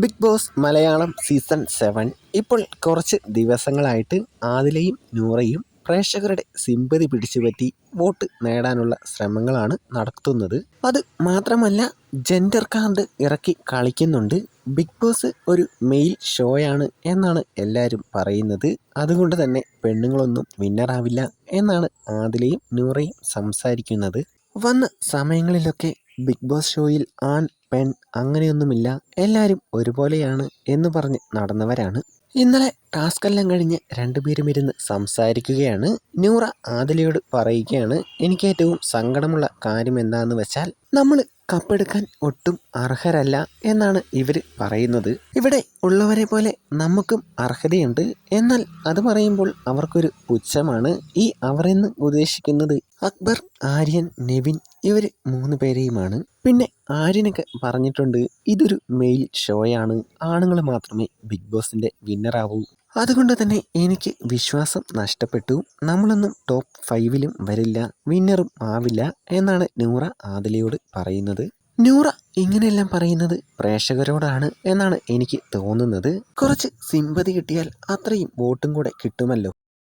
Big boss Malayalam season 7 ഇപ്പോൾ കുറച്ച് ദിവസങ്ങളായിട്ട് ആദിലയും നൂറയും പ്രേക്ഷകരുടെ സിമ്പതി പിടിച്ചുപറ്റി വോട്ട് നേടാനുള്ള ശ്രമങ്ങളാണ് നടത്തുന്നത്. അത് മാത്രമല്ല, ജെൻഡർ കാർഡ് ഇറക്കി കളിക്കുന്നുണ്ട്. ബിഗ് ബോസ് ഒരു മെയിൽ ഷോയാണ് എന്നാണ് എല്ലാവരും പറയുന്നത്. അതുകൊണ്ട് തന്നെ പെണ്ണുങ്ങളൊന്നും വിന്നറാവില്ല എന്നാണ് ആദിലയും നൂറയും സംസാരിക്കുന്നത്. വന്ന സമയങ്ങളിലൊക്കെ ബിഗ് ബോസ് ഷോയിൽ ആൺ പെൺ അങ്ങനെയൊന്നുമില്ല, എല്ലാവരും ഒരുപോലെയാണ് എന്ന് പറഞ്ഞ് നടന്നവരാണ്. ഇന്നലെ ടാസ്ക് എല്ലാം കഴിഞ്ഞ് രണ്ടുപേരും ഇരുന്ന് സംസാരിക്കുകയാണ്. നൂറ ആദിലയോട് പറയുകയാണ്, എനിക്ക് ഏറ്റവും സങ്കടമുള്ള കാര്യം എന്താണെന്ന് വെച്ചാൽ നമ്മൾ കപ്പെടുക്കാൻ ഒട്ടും അർഹരല്ല എന്നാണ് ഇവർ പറയുന്നത്. ഇവിടെ ഉള്ളവരെ പോലെ നമുക്കും അർഹതയുണ്ട്, എന്നാൽ അത് പറയുമ്പോൾ അവർക്കൊരു പുച്ഛമാണ്. ഈ അവർ എന്ന് ഉദ്ദേശിക്കുന്നത് അക്ബർ, ആര്യൻ, നെവിൻ ഇവർ 3 പേരെയുമാണ്. പിന്നെ ആര്യനൊക്കെ പറഞ്ഞിട്ടുണ്ട്, ഇതൊരു മെയിൽ ഷോയാണ്, ആണുങ്ങൾ മാത്രമേ ബിഗ് ബോസിന്റെ വിന്നറാവൂ. അതുകൊണ്ട് തന്നെ എനിക്ക് വിശ്വാസം നഷ്ടപ്പെട്ടു, നമ്മളൊന്നും ടോപ്പ് 5-ലും വരില്ല, വിന്നറും ആവില്ല എന്നാണ് നൂറ ആദിലയോട് പറയുന്നത്. നൂറ ഇങ്ങനെയെല്ലാം പറയുന്നത് പ്രേക്ഷകരോടാണ് എന്നാണ് എനിക്ക് തോന്നുന്നത്. കുറച്ച് സിമ്പതി കിട്ടിയാൽ അത്രയും വോട്ടും കൂടെ കിട്ടുമല്ലോ.